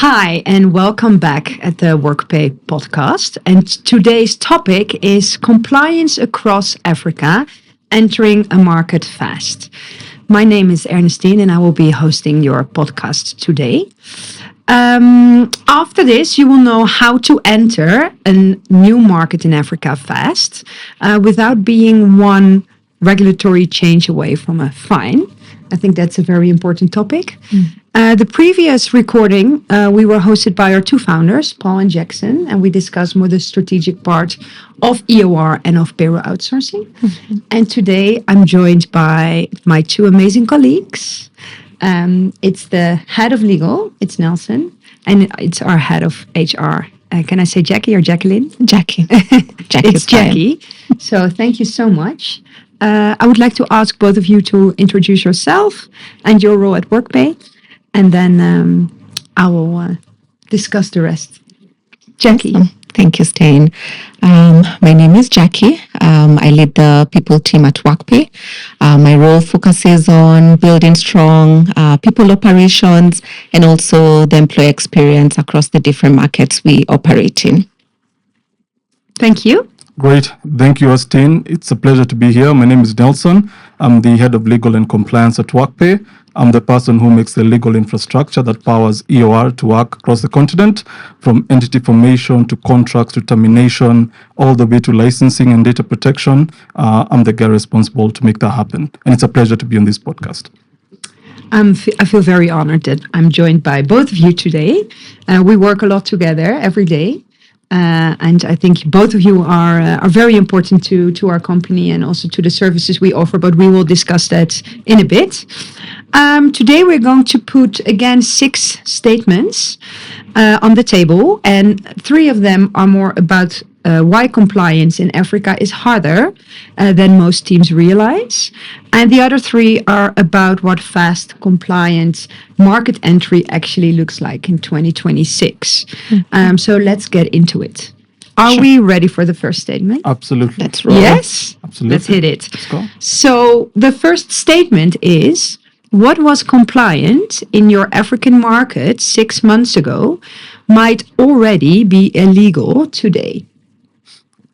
Hi, and welcome back at the Workpay podcast. And today's topic is compliance across Africa, entering a market fast. My name is Ernestine, and I will be hosting your podcast today. After this, you will know how to enter a new market in Africa fast without being one regulatory change away from a fine. I think that's a very important topic. The previous recording, we were hosted by our two founders, Paul and Jackson, and we discussed more the strategic part of EOR and of payroll outsourcing. And today I'm joined by my two amazing colleagues. It's the head of legal, it's Nelson, and it's our head of HR. Can I say Jackie or Jacqueline? Jackie. It's Jackie. So thank you so much. I would like to ask both of you to introduce yourself and your role at Workpay, and then I will discuss the rest. Jackie. Thank you, Stain. My name is Jackie. I lead the people team at Workpay. My role focuses on building strong people operations and also the employee experience across the different markets we operate in. Thank you. Great. Thank you, Austin. It's a pleasure to be here. My name is Nelson. I'm the head of legal and compliance at Workpay. I'm the person who makes the legal infrastructure that powers EOR to work across the continent, from entity formation to contracts to termination, all the way to licensing and data protection. I'm the guy responsible to make that happen. And it's a pleasure to be on this podcast. I feel very honored that I'm joined by both of you today. We work a lot together every day. And I think both of you are very important to our company and also to the services we offer, but we will discuss that in a bit. Today we're going to put again 6 statements on the table, and 3 of them are more about why compliance in Africa is harder than most teams realize. And the other 3 are about what fast compliant market entry actually looks like in 2026. So let's get into it. Are we ready for the first statement? Absolutely. Let's roll. Yes? Absolutely. Let's hit it. Let's go. So the first statement is, what was compliant in your African market 6 months ago might already be illegal today.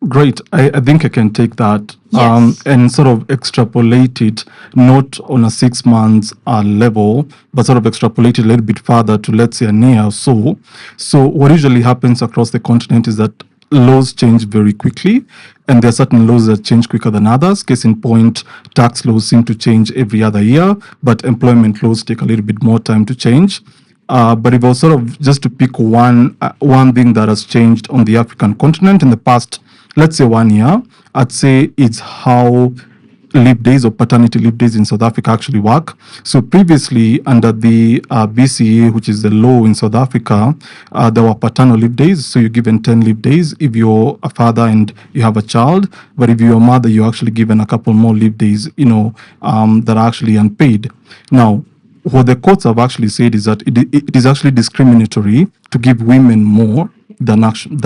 Great. I think I can take that Yes. and sort of extrapolate it, not on a 6 months level, but sort of extrapolate it a little bit further to, let's say, a year or so. So what usually happens across the continent is that laws change very quickly, and there are certain laws that change quicker than others. Case in point, tax laws seem to change every other year, but employment laws take a little bit more time to change. But if I was sort of just to pick one thing that has changed on the African continent in the past, let's say 1 year, I'd say it's how leave days or paternity leave days in South Africa actually work. So previously, under the BCA, which is the law in South Africa, there were paternal leave days. So you're given 10 leave days if you're a father and you have a child. But if you're a mother, you're actually given a couple more leave days, that are actually unpaid. Now, what the courts have actually said is that it is actually discriminatory to give women more than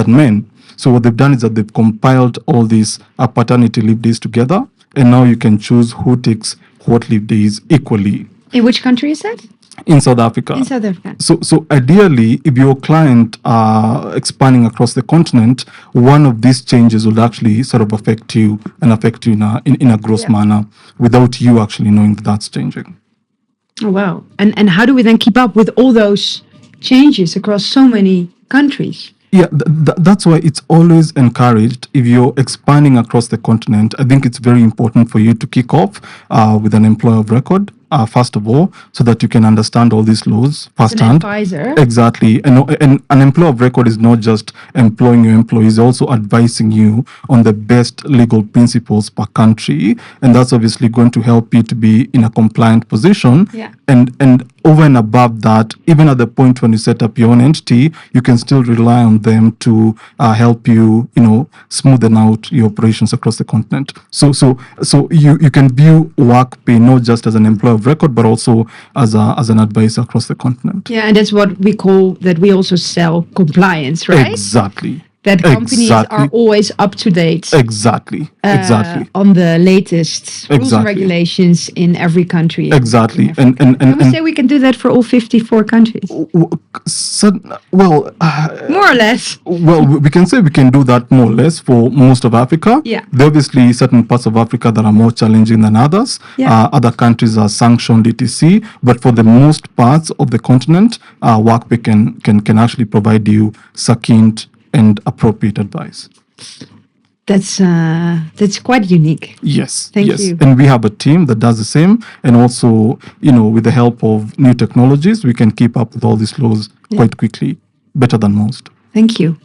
men. So what they've done is that they've compiled all these paternity leave days together, and now you can choose who takes what leave days equally. In which country is that? In South Africa. In South Africa. So ideally, if your client are expanding across the continent, one of these changes will actually sort of affect you in a gross manner without you actually knowing that that's changing. Oh, wow. And how do we then keep up with all those changes across so many countries? Yeah, that's why it's always encouraged. If you're expanding across the continent, I think it's very important for you to kick off with an employer of record, first of all, so that you can understand all these laws firsthand. An advisor. Exactly. And an employer of record is not just employing your employees, also advising you on the best legal principles per country. And that's obviously going to help you to be in a compliant position. Yeah. And over and above that, even at the point when you set up your own entity, you can still rely on them to help you, smoothen out your operations across the continent. So you can view Workpay not just as an employer of record, but also as an advisor across the continent. Yeah, and that's what we call that we also sell compliance, right? Exactly. that companies are Exactly. always up to date Exactly. Exactly. on the latest rules and Exactly. regulations in every country. Exactly. In Africa. Can we say we can do that for all 54 countries? Well, More or less. well, we can say we can do that more or less for most of Africa. Yeah. There are obviously certain parts of Africa that are more challenging than others. Yeah. Other countries are sanctioned etc. But for the most parts of the continent, Workpay can actually provide you succinct and appropriate advice. That's quite unique. Yes. Thank yes. you. And we have a team that does the same. And also, with the help of new technologies, we can keep up with all these laws quite quickly, better than most. Thank you.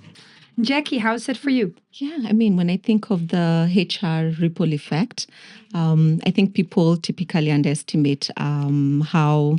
Jackie, how's that for you? Yeah, I mean, when I think of the HR ripple effect, I think people typically underestimate how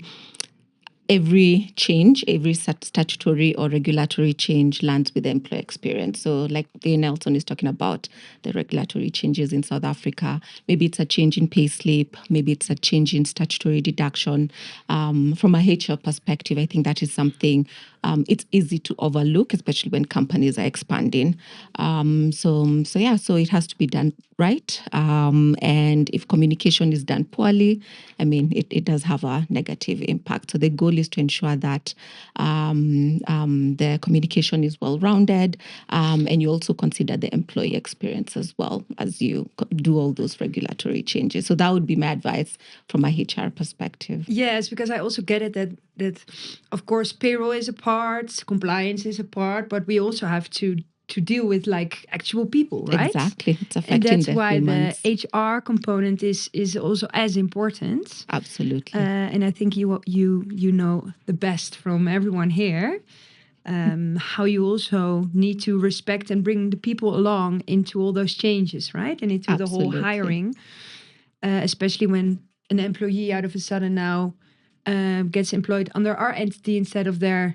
every change, every statutory or regulatory change lands with the employee experience. So, like Nelson is talking about the regulatory changes in South Africa, maybe it's a change in pay slip, maybe it's a change in statutory deduction. From a HR perspective, I think that is something it's easy to overlook, especially when companies are expanding. So it has to be done right. And if communication is done poorly, I mean, it does have a negative impact. So the goal is to ensure that the communication is well-rounded, and you also consider the employee experience as well as you do all those regulatory changes. So that would be my advice from a HR perspective. Yes, because I also get it that of course payroll is a part, compliance is a part, but we also have to deal with like actual people, right? Exactly. It's And affecting that's the why humans. the HR component is also as important. Absolutely. And I think you know the best from everyone here. How you also need to respect and bring the people along into all those changes, right? And into the whole Absolutely. hiring, especially when an employee out of a sudden now gets employed under our entity instead of the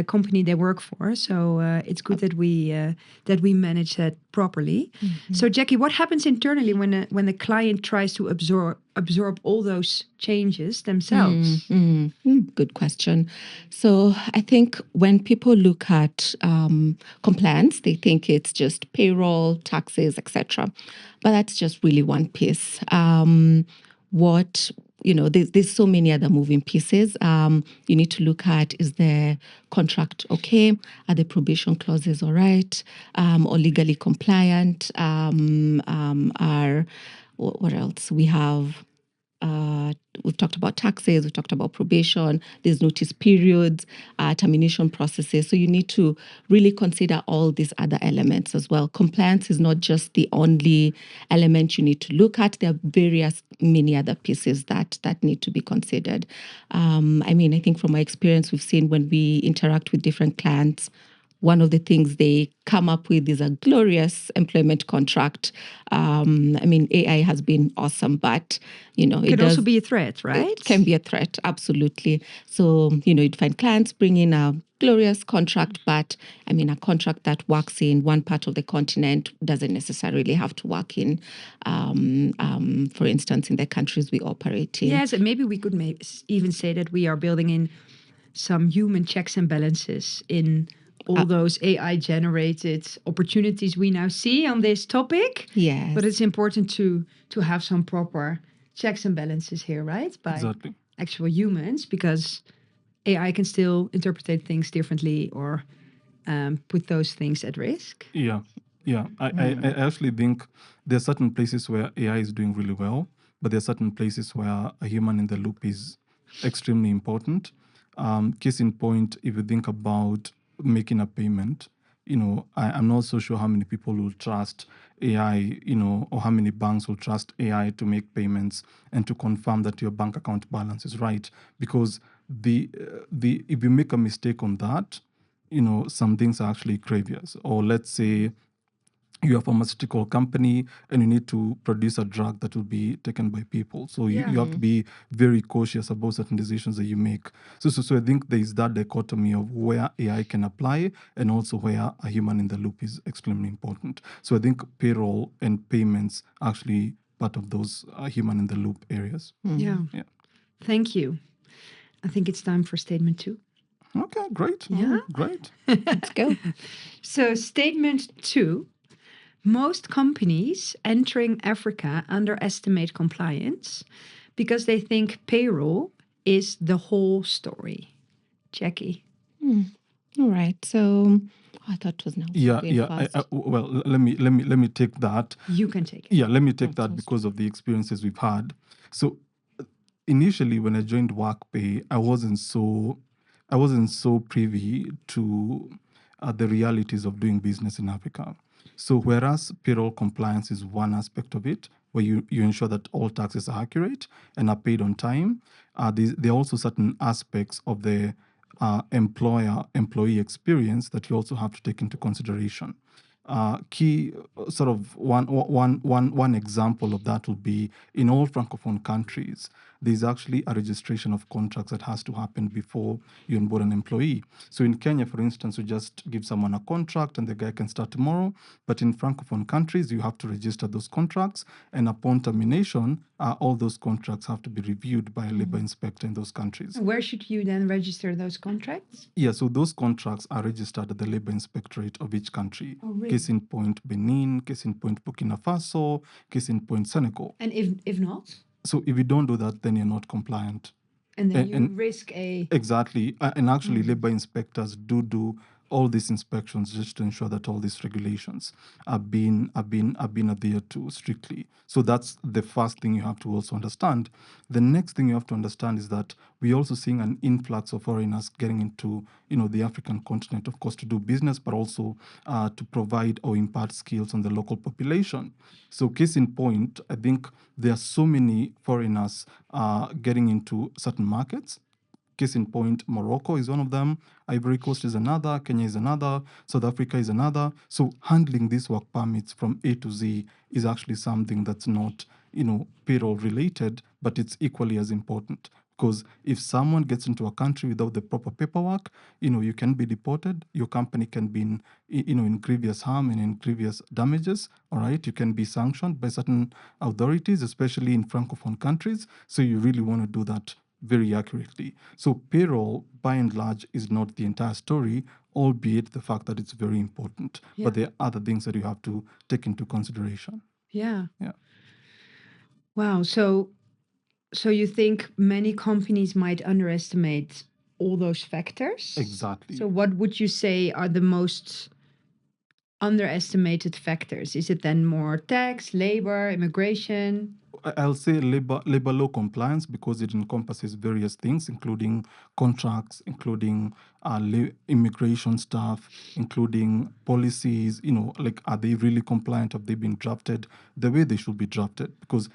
company they work for. So it's good that we manage that properly. So Jackie, what happens internally when a client tries to absorb all those changes themselves? Good question. So I think when people look at compliance, they think it's just payroll, taxes, etc. But that's just really one piece. There's so many other moving pieces. You need to look at, is the contract okay? Are the probation clauses all right? Or legally compliant? What else? We've talked about taxes, we've talked about probation, there's notice periods, termination processes. So you need to really consider all these other elements as well. Compliance is not just the only element you need to look at. There are many other pieces that need to be considered. I think from my experience, we've seen when we interact with different clients, one of the things they come up with is a glorious employment contract. AI has been awesome, but It it could also be a threat, right? It can be a threat, absolutely. So you'd find clients bring in a glorious contract, but a contract that works in one part of the continent doesn't necessarily have to work in, for instance, in the countries we operate in. Yes, and maybe we could even say that we are building in some human checks and balances in all those AI-generated opportunities we now see on this topic. Yes. But it's important to have some proper checks and balances here, right? By Exactly. actual humans, because AI can still interpret things differently or put those things at risk. Yeah. I actually think there are certain places where AI is doing really well, but there are certain places where a human in the loop is extremely important. Case in point, if you think about making a payment, I'm not so sure how many people will trust AI, or how many banks will trust AI to make payments and to confirm that your bank account balance is right. Because if you make a mistake on that, some things are actually grievous. Or let's say you're a pharmaceutical company and you need to produce a drug that will be taken by people. So you have to be very cautious about certain decisions that you make. So I think there is that dichotomy of where AI can apply and also where a human in the loop is extremely important. So I think payroll and payments are actually part of those human in the loop areas. Yeah. Thank you. I think it's time for statement 2. Okay, great. Yeah. Great. Let's go. So, statement 2: most companies entering Africa underestimate compliance because they think payroll is the whole story. Jackie. All right. So I thought it was now Yeah, going yeah. fast. Well, let me take that. You can take it. Yeah, let me take That that sounds because of the experiences we've had. So initially, when I joined Workpay, I wasn't so privy to the realities of doing business in Africa. So whereas payroll compliance is one aspect of it, where you ensure that all taxes are accurate and are paid on time, there are also certain aspects of the employee experience that you also have to take into consideration. Key sort of one example of that would be in all francophone countries, there's actually a registration of contracts that has to happen before you onboard an employee. So in Kenya, for instance, you just give someone a contract and the guy can start tomorrow. But in francophone countries, you have to register those contracts, and upon termination, all those contracts have to be reviewed by a labor inspector in those countries. Where should you then register those contracts? Yeah, so those contracts are registered at the labor inspectorate of each country. Oh, really? Case in point, Benin, case in point, Burkina Faso, case in point, Senegal. And if not, So if you don't do that, then you're not compliant. and then you And risk a exactly. And actually, labor inspectors do all these inspections just to ensure that all these regulations are being adhered to strictly. So that's the first thing you have to also understand. The next thing you have to understand is that we're also seeing an influx of foreigners getting into the African continent, of course, to do business, but also to provide or impart skills on the local population. So case in point, I think there are so many foreigners getting into certain markets. Case in point, Morocco is one of them, Ivory Coast is another, Kenya is another, South Africa is another. So handling these work permits from A to Z is actually something that's not, payroll related, but it's equally as important. Because if someone gets into a country without the proper paperwork, you can be deported. Your company can be in grievous harm and in grievous damages. All right, you can be sanctioned by certain authorities, especially in francophone countries. So you really want to do that very accurately. So payroll, by and large, is not the entire story, albeit the fact that it's very important. Yeah. But there are other things that you have to take into consideration. yeah. Yeah. Wow. So you think many companies might underestimate all those factors? Exactly. So what would you say are the most underestimated factors? Is it then more tax, labor, immigration? I'll say labor law compliance because it encompasses various things, including contracts, including immigration stuff, including policies. Like, are they really compliant? Have they been drafted the way they should be drafted? Because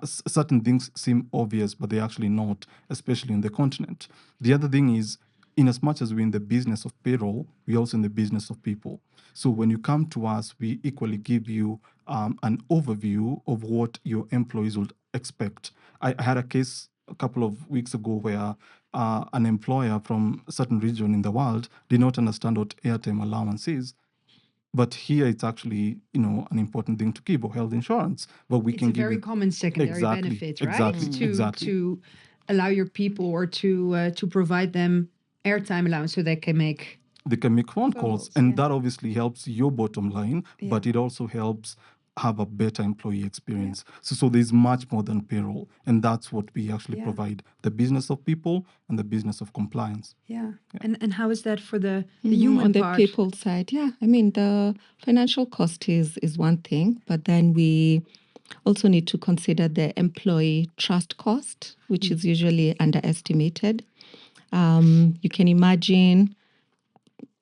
certain things seem obvious, but they're actually not, especially in the continent. The other thing is, in as much as we're in the business of payroll, we're also in the business of people. So when you come to us, we equally give you an overview of what your employees would expect. I had a case a couple of weeks ago where an employer from a certain region in the world did not understand what airtime allowance is. But here it's actually, an important thing to give, or health insurance. But we It's can a give very you common secondary exactly, benefit, right? exactly, To exactly. to allow your people or to provide them airtime allowance so they can make They can make phone calls, and yeah. that obviously helps your bottom line, but Yeah. it also helps have a better employee experience. So there's much more than payroll, and that's what we actually Yeah. provide: the business of people and the business of compliance. Yeah. And how is that for the human On the part? people side, yeah. I mean, the financial cost is one thing, but then we also need to consider the employee trust cost, which is usually underestimated. You can imagine,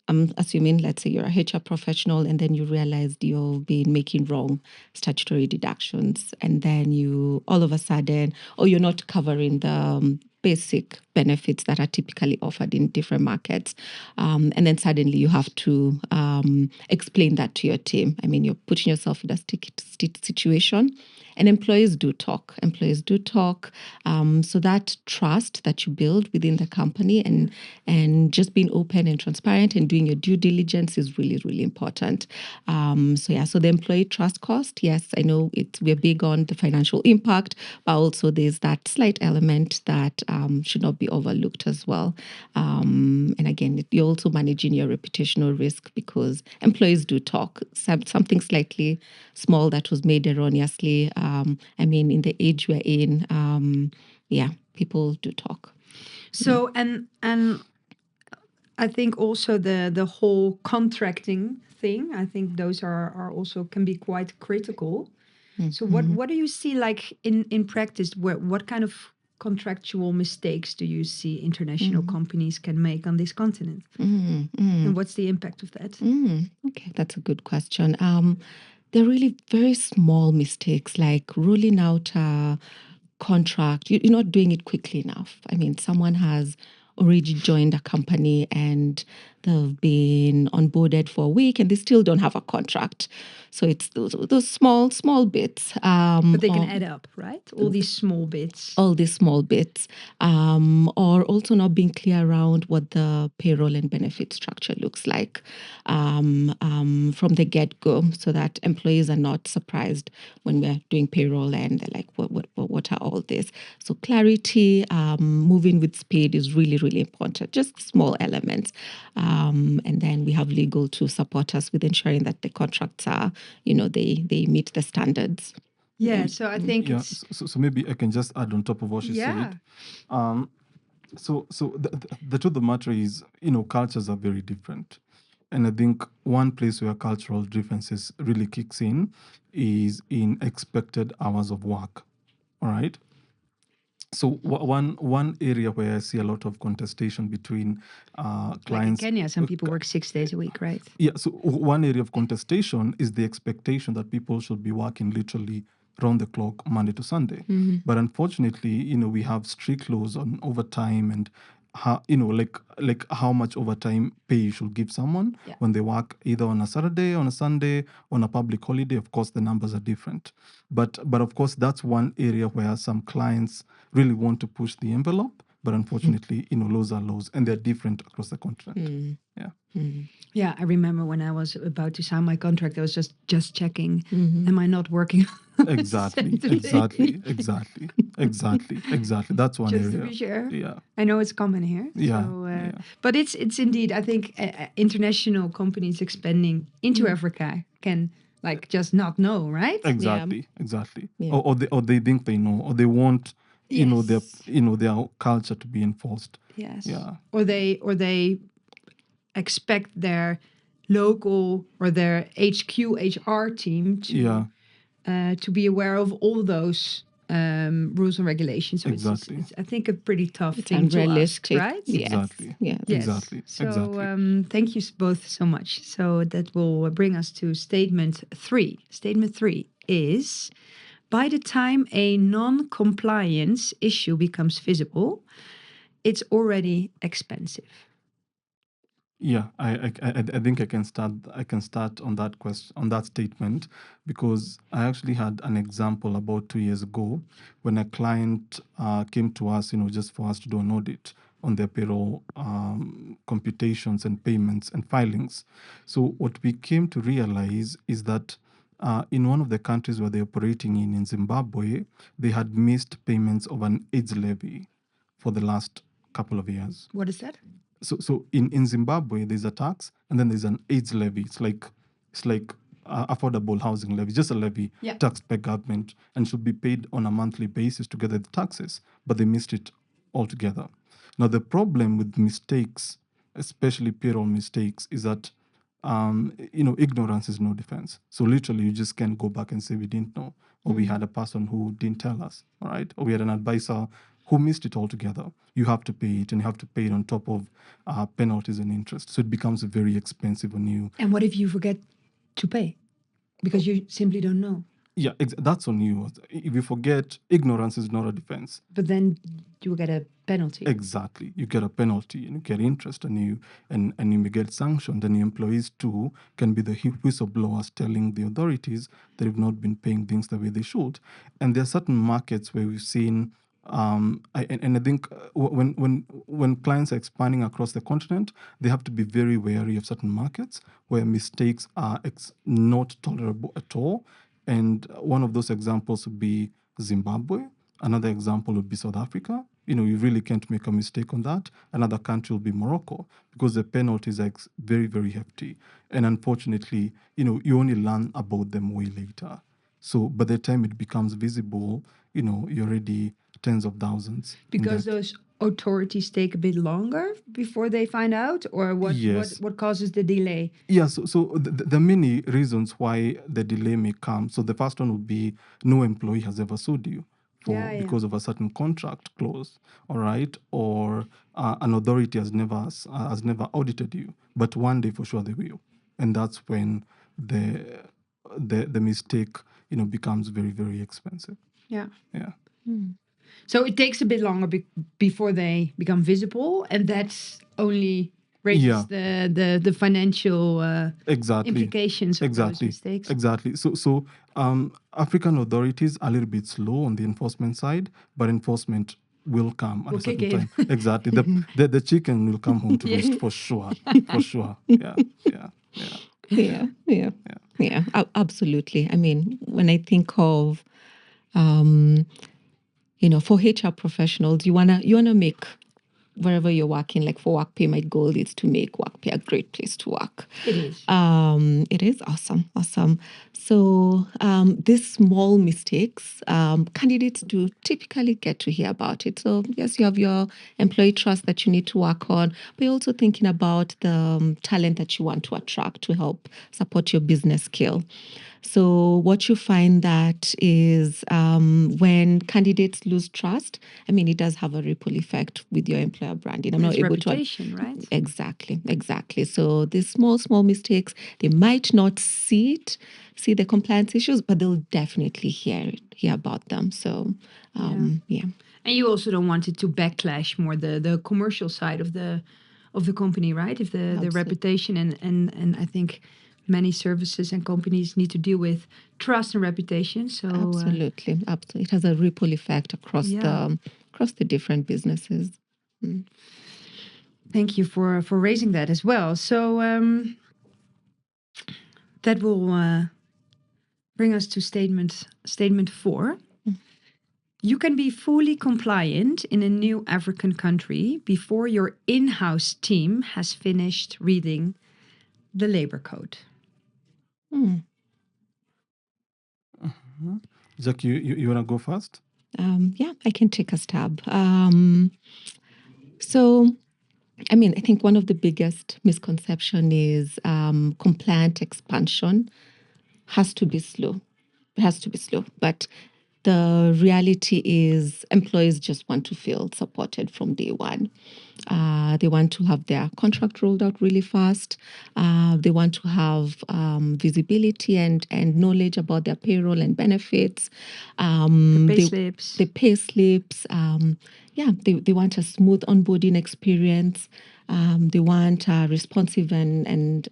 I'm assuming, let's say you're a HR professional and then you realized you've been making wrong statutory deductions, and then you all of a sudden, or you're not covering the basic benefits that are typically offered in different markets. And then suddenly you have to explain that to your team. I mean, you're putting yourself in a sticky situation. And employees do talk. So that trust that you build within the company and just being open and transparent and doing your due diligence is really, really important. So the employee trust cost, yes, I know we're big on the financial impact, but also there's that slight element that should not be overlooked as well. And again, you're also managing your reputational risk because employees do talk. Something slightly small that was made erroneously. In the age we're in, people do talk. So and I think also the whole contracting thing, I think those are also can be quite critical. So what do you see like in practice? What kind of contractual mistakes do you see international companies can make on this continent? And what's the impact of that? Okay, that's a good question. They're really very small mistakes, like rolling out a contract. You're not doing it quickly enough. I mean, someone has already joined a company and they've been onboarded for a week and they still don't have a contract. So it's those small bits. But they can add up, right? All these small bits. Or also not being clear around what the payroll and benefit structure looks like from the get-go, so that employees are not surprised when we're doing payroll and they're like, what are all this? So clarity, moving with speed is really, really important. Just small elements. And then we have legal to support us with ensuring that the contracts are, they meet the standards. Yeah, so I think it's... So maybe I can just add on top of what she said. So the truth of the matter is, cultures are very different. And I think one place where cultural differences really kicks in is in expected hours of work. All right. So one area where I see a lot of contestation between clients. Like in Kenya, some people work 6 days a week, right? Yeah. So one area of contestation is the expectation that people should be working literally round the clock, Monday to Sunday. But unfortunately, we have strict laws on overtime and how, like how much overtime pay you should give someone when they work either on a Saturday, on a Sunday, on a public holiday. Of course, the numbers are different. But of course, that's one area where some clients really want to push the envelope. But unfortunately, laws are laws and they're different across the continent. Yeah. Yeah, I remember when I was about to sign my contract, I was just checking, am I not working? Exactly. That's one Just area. to be sure. Yeah. I know it's common here. Yeah. So, but it's indeed, I think international companies expanding into Africa can like just not know, right? Exactly. Yeah. Or they think they know, or they want their culture to be enforced. Yes. Yeah. Or they expect their local or their HQ HR team to be aware of all those rules and regulations. So Exactly. it's I think a pretty tough thing to ask, right? Yes. Exactly. Yes. Exactly. So thank you both so much. So that will bring us to statement 3. Statement 3 is, by the time a non-compliance issue becomes visible, it's already expensive. Yeah, I think I can start on that on that statement, because I actually had an example about 2 years ago when a client came to us, just for us to do an audit on their payroll computations and payments and filings. So what we came to realize is that in one of the countries where they're operating in Zimbabwe, they had missed payments of an AIDS levy for the last couple of years. What is that? So in Zimbabwe, there's a tax and then there's an AIDS levy. It's like affordable housing levy, just a levy taxed by government and should be paid on a monthly basis to gather the taxes, but they missed it altogether. Now, the problem with mistakes, especially payroll mistakes, is that ignorance is no defense. So literally, you just can't go back and say we didn't know, or we had a person who didn't tell us, all right? Or we had an advisor who missed it altogether. You have to pay it, and you have to pay it on top of penalties and interest. So it becomes very expensive on you. And what if you forget to pay because you simply don't know? Yeah, that's on you. If you forget, ignorance is not a defense. But then you get a penalty. Exactly. You get a penalty and you get interest and you may get sanctioned. And the employees too can be the whistleblowers telling the authorities that they've not been paying things the way they should. And there are certain markets where we've seen and I think when clients are expanding across the continent, they have to be very wary of certain markets where mistakes are not tolerable at all. And one of those examples would be Zimbabwe. Another example would be South Africa. You really can't make a mistake on that. Another country will be Morocco because the penalties are very, very hefty. And unfortunately, you only learn about them way later. So by the time it becomes visible, you're already tens of thousands. Because those authorities take a bit longer before they find out, or Yes. what causes the delay? Yeah, so there are many reasons why the delay may come. So the first one would be no employee has ever sued you because of a certain contract clause, all right, or an authority has never audited you, but one day for sure they will, and that's when the mistake becomes very, very expensive. Yeah. Yeah. So it takes a bit longer before they become visible, and that's only raises the financial Exactly. implications of those Exactly. mistakes. Exactly. So African authorities are a little bit slow on the enforcement side, but enforcement will come at Will a certain kick in. time. Exactly. The chicken will come home to roost for sure. For sure. Yeah. Yeah. Yeah. Yeah, absolutely. I mean, when I think of, for HR professionals, you wanna make wherever you're working, like for Workpay, my goal is to make Workpay a great place to work. It is. It is awesome. So these small mistakes, candidates do typically get to hear about it. So yes, you have your employee trust that you need to work on, but you're also thinking about the talent that you want to attract to help support your business scale. So what you find that is when candidates lose trust, I mean, it does have a ripple effect with your employer branding. I'm not It's able reputation, right? Exactly. So these small mistakes, they might not see the compliance issues, but they'll definitely hear about them. So yeah. And you also don't want it to backlash more the commercial side of the company, right? If the reputation and I think many services and companies need to deal with trust and reputation. So Absolutely. It has a ripple effect across the different businesses. Thank you for raising that as well. So that will bring us to statement 4. You can be fully compliant in a new African country before your in-house team has finished reading the labor code. Jack, you want to go first? Yeah, I can take a stab. So, I mean, I think one of the biggest misconception is compliant expansion has to be slow. It has to be slow. But the reality is employees just want to feel supported from day one. They want to have their contract rolled out really fast. They want to have visibility and knowledge about their payroll and benefits. The pay slips. They want a smooth onboarding experience. They want responsive and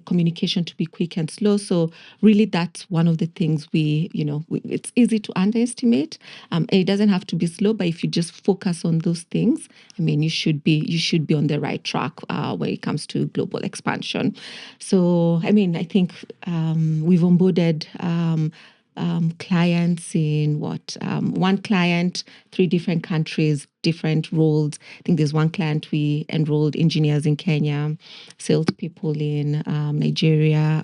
communication to be quick and slow. So really, that's one of the things it's easy to underestimate. It doesn't have to be slow, but if you just focus on those things, I mean, you should be on the right track when it comes to global expansion. So, I mean, I think we've onboarded clients in one client, 3 different countries, different roles. I think there's one client we enrolled engineers in Kenya, salespeople in Nigeria,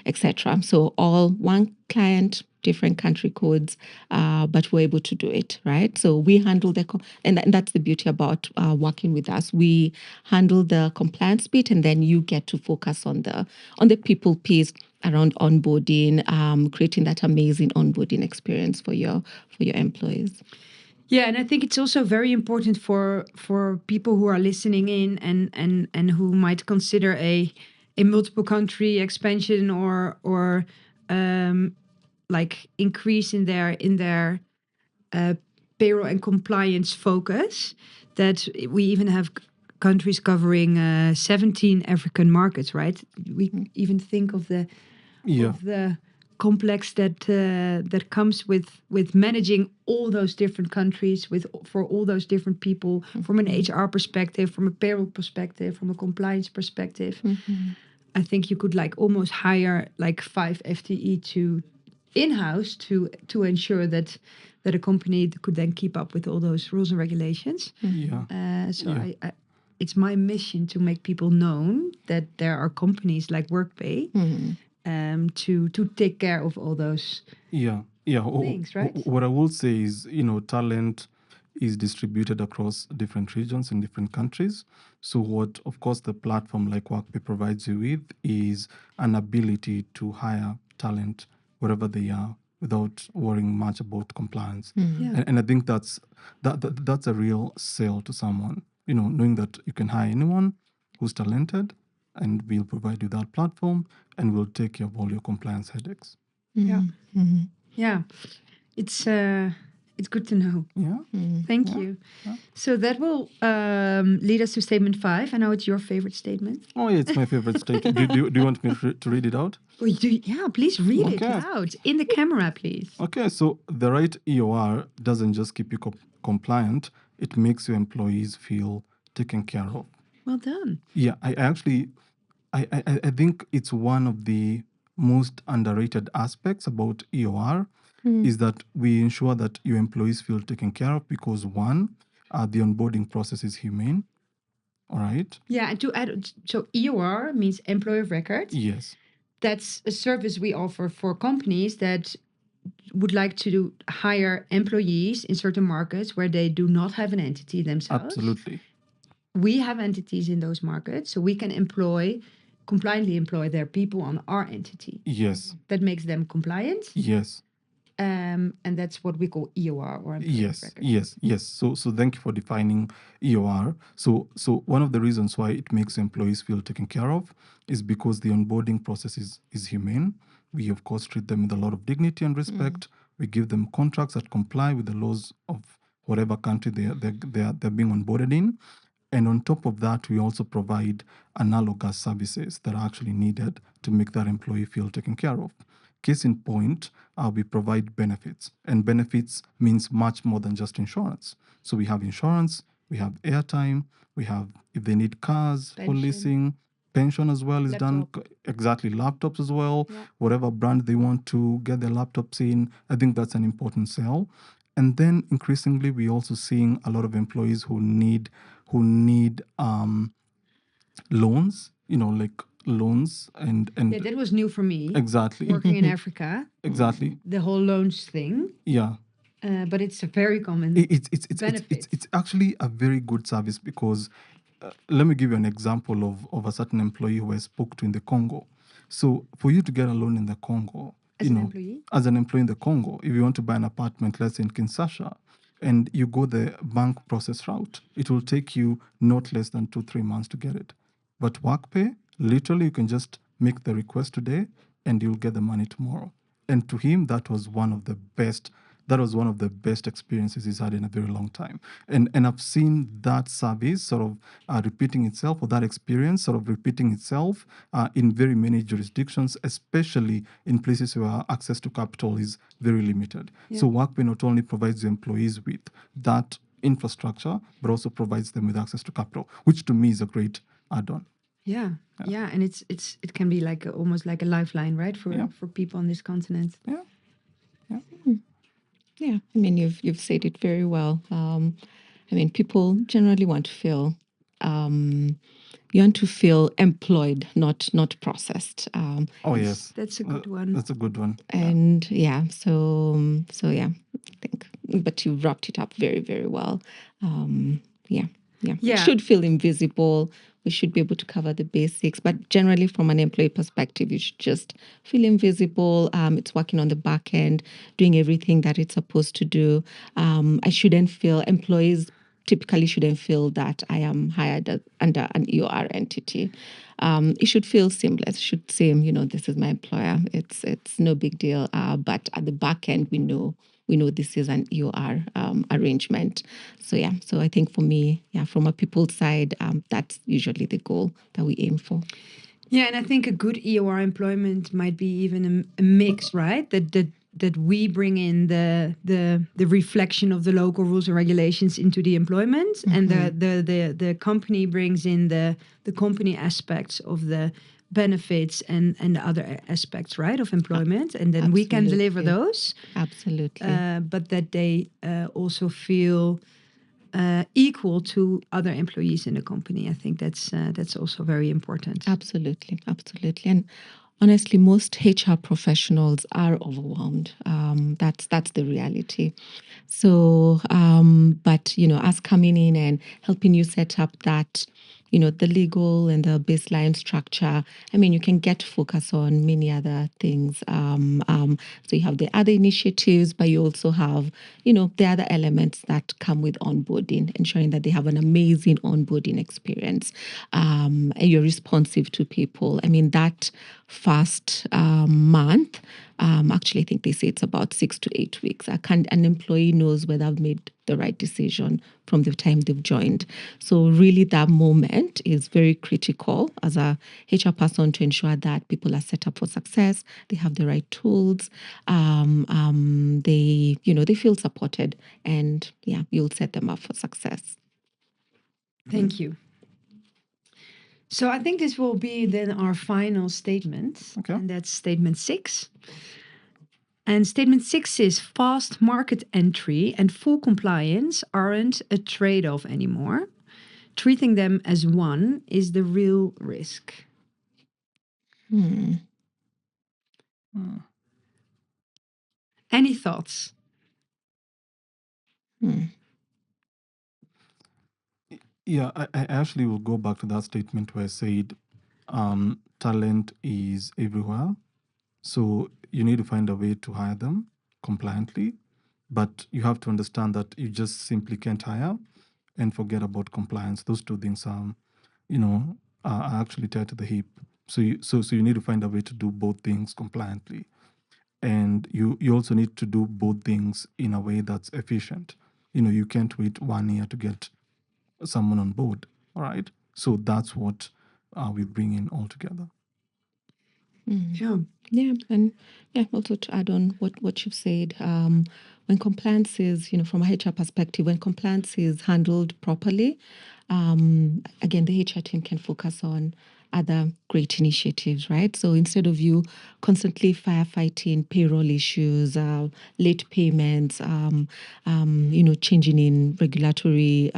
etc. So all one client, different country codes, but we're able to do it, right? So we handle and that's the beauty about working with us. We handle the compliance bit, and then you get to focus on the people piece around onboarding, creating that amazing onboarding experience for your employees. Yeah, and I think it's also very important for people who are listening in and who might consider a in multiple country expansion or like increase in their payroll and compliance focus, that we even have countries covering 17 African markets, right? We even think of the complex that comes with managing all those different countries for all those different people, from an HR perspective, from a payroll perspective, from a compliance perspective. I think you could like almost hire like 5 FTE to in-house to ensure that a company could then keep up with all those rules and regulations. I it's my mission to make people known that there are companies like Workpay to take care of all those things, right? What I will say is, talent is distributed across different regions in different countries. So what, of course, the platform like Workpay provides you with is an ability to hire talent wherever they are without worrying much about compliance. And I think that's a real sale to someone, knowing that you can hire anyone who's talented, and we'll provide you that platform, and we'll take care of all your compliance headaches. Yeah. It's good to know. Thank you. So that will lead us to statement 5. I know it's your favorite statement. Oh, yeah, it's my favorite statement. Do you want me to read it out? Oh, yeah, please read it out in the camera, please. Okay, so the right EOR doesn't just keep you compliant, it makes your employees feel taken care of. Well done. Yeah, I think it's one of the most underrated aspects about EOR is that we ensure that your employees feel taken care of because, one, the onboarding process is humane. All right. Yeah, and to add, so EOR means employee of record. Yes. That's a service we offer for companies that would like to hire employees in certain markets where they do not have an entity themselves. Absolutely. We have entities in those markets, so we can compliantly employ their people on our entity. Yes. That makes them compliant. Yes. And that's what we call EOR or employee of record. Yes. So thank you for defining EOR. So one of the reasons why it makes employees feel taken care of is because the onboarding process is humane. We of course treat them with a lot of dignity and respect. We give them contracts that comply with the laws of whatever country they're being onboarded in. And on top of that, we also provide analogous services that are actually needed to make that employee feel taken care of. Case in point, we provide benefits. And benefits means much more than just insurance. So we have insurance, we have airtime, we have, if they need cars for leasing, pension as well is done. Exactly, laptops as well. Yeah. Whatever brand they want to get their laptops in, I think that's an important sell. And then increasingly, we're also seeing a lot of employees who need loans, like loans and yeah, that was new for me. Exactly. Working in Africa. Exactly. The whole loans thing. Yeah. But it's a very common benefit. It's actually a very good service because let me give you an example of a certain employee who I spoke to in the Congo. So for you to get a loan in the Congo, as an employee in the Congo, if you want to buy an apartment, let's say in Kinshasa, and you go the bank process route, it will take you not less than 2-3 months to get it. But Workpay, literally, you can just make the request today and you'll get the money tomorrow. And to him, that was one of the best experiences he's had in a very long time. And I've seen that service sort of repeating itself, or that experience sort of repeating itself in very many jurisdictions, especially in places where access to capital is very limited. Yeah. So Workpay not only provides the employees with that infrastructure, but also provides them with access to capital, which to me is a great add-on. Yeah, and it can be like almost like a lifeline, right, for people on this continent. Yeah. Yeah, I mean, you've said it very well. I mean, people generally want to feel employed, not processed. Yes, that's a good one. That's a good one. And so yeah, I think. But you wrapped it up very, very well. Yeah. We should feel invisible. We should be able to cover the basics. But generally, from an employee perspective, you should just feel invisible. It's working on the back end, doing everything that it's supposed to do. I shouldn't feel employees typically shouldn't feel that I am hired under an EOR entity. It should feel seamless. It should say, this is my employer. It's no big deal. But at the back end, we know this is an EOR arrangement. So yeah, so I think for me, from a people side, that's usually the goal that we aim for. Yeah, and I think a good EOR employment might be even a mix, right? That we bring in the reflection of the local rules and regulations into the employment, and the company brings in the company aspects of the benefits and the other aspects, right, of employment, and then we can deliver those. Absolutely. But that they also feel equal to other employees in the company. I think that's also very important. Absolutely. And honestly, most HR professionals are overwhelmed. That's the reality. So, but us coming in and helping you set up that, the legal and the baseline structure. I mean, you can get focus on many other things. So you have the other initiatives, but you also have, the other elements that come with onboarding, ensuring that they have an amazing onboarding experience, and you're responsive to people. I mean, that first month, actually, I think they say it's about 6 to 8 weeks. An employee knows whether I've made the right decision from the time they've joined. So really that moment is very critical as a HR person to ensure that people are set up for success. They have the right tools. They feel supported, and you'll set them up for success. Thank you. So I think this will be then our final statement, and that's statement 6. And statement 6 is fast market entry and full compliance aren't a trade-off anymore. Treating them as one is the real risk. Any thoughts? Yeah, I actually will go back to that statement where I said talent is everywhere. So you need to find a way to hire them compliantly, but you have to understand that you just simply can't hire and forget about compliance. Those two things are actually tied to the hip. So you need to find a way to do both things compliantly. And you also need to do both things in a way that's efficient. You can't wait 1 year to get someone on board. All right. So that's what we bring in all together. Yeah. And also to add on what you've said, when compliance is, from a HR perspective, when compliance is handled properly, again, the HR team can focus on other great initiatives, right? So instead of you constantly firefighting payroll issues, late payments, changing in regulatory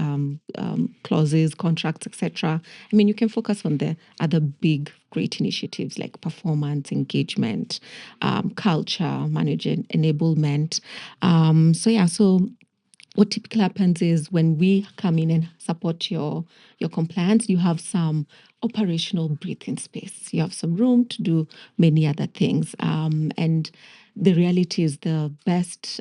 clauses, contracts, etc. I mean, you can focus on the other big great initiatives like performance, engagement, culture, management, enablement. So what typically happens is when we come in and support your compliance, you have some operational breathing space. You have some room to do many other things. And the reality is the best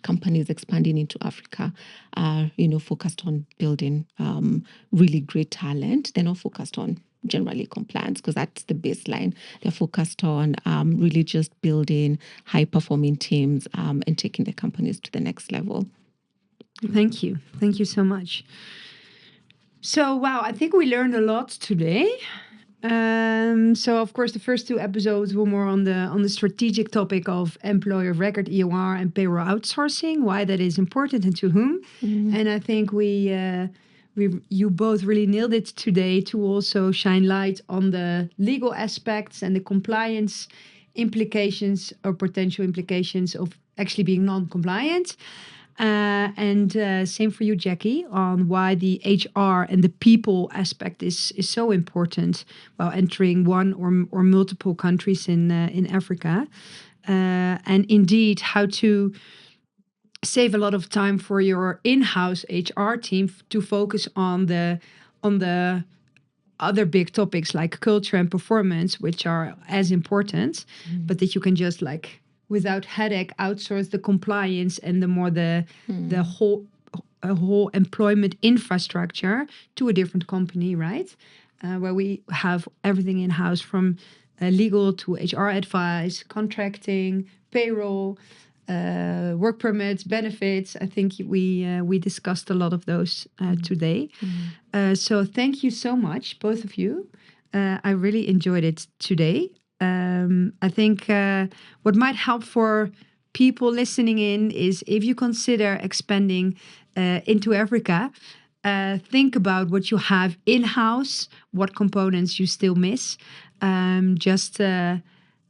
companies expanding into Africa are, focused on building really great talent. They're not focused on generally compliance because that's the baseline. They're focused on really just building high-performing teams and taking the companies to the next level. Thank you. Thank you so much. So, wow, I think we learned a lot today. So, of course, the first 2 episodes were more on the strategic topic of employer of record, EOR, and payroll outsourcing, why that is important and to whom. And I think you both really nailed it today to also shine light on the legal aspects and the compliance implications or potential implications of actually being non-compliant. And same for you, Jackie, on why the HR and the people aspect is so important while entering one or multiple countries in Africa. And indeed, how to save a lot of time for your in-house HR team to focus on the other big topics like culture and performance, which are as important, but that you can just without headache outsource the compliance and the more the whole a whole employment infrastructure to a different company, right? Where we have everything in house from legal to HR advice, contracting, payroll, work permits, benefits. I think we discussed a lot of those today. So thank you so much, both of you. I really enjoyed it today. I think what might help for people listening in is if you consider expanding into Africa, think about what you have in-house, what components you still miss. Just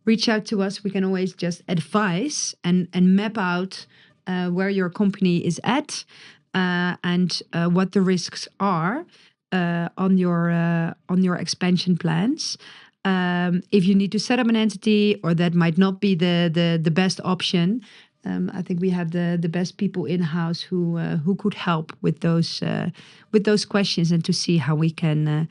reach out to us. We can always just advise and map out where your company is at and what the risks are on your expansion plans. If you need to set up an entity, or that might not be the best option, I think we have the best people in house who could help with those questions and to see how we can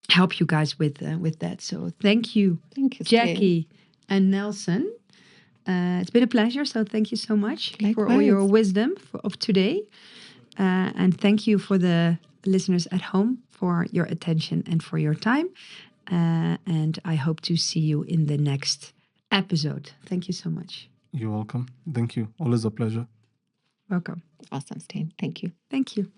help you guys with that. So thank you, Thank you, Jackie and Nelson. It's been a pleasure. So thank you so much for all your Likewise. wisdom of today. And thank you for the listeners at home for your attention and for your time. And I hope to see you in the next episode. Thank you so much. You're welcome. Thank you. Always a pleasure. Welcome. Awesome, Stan. Thank you. Thank you.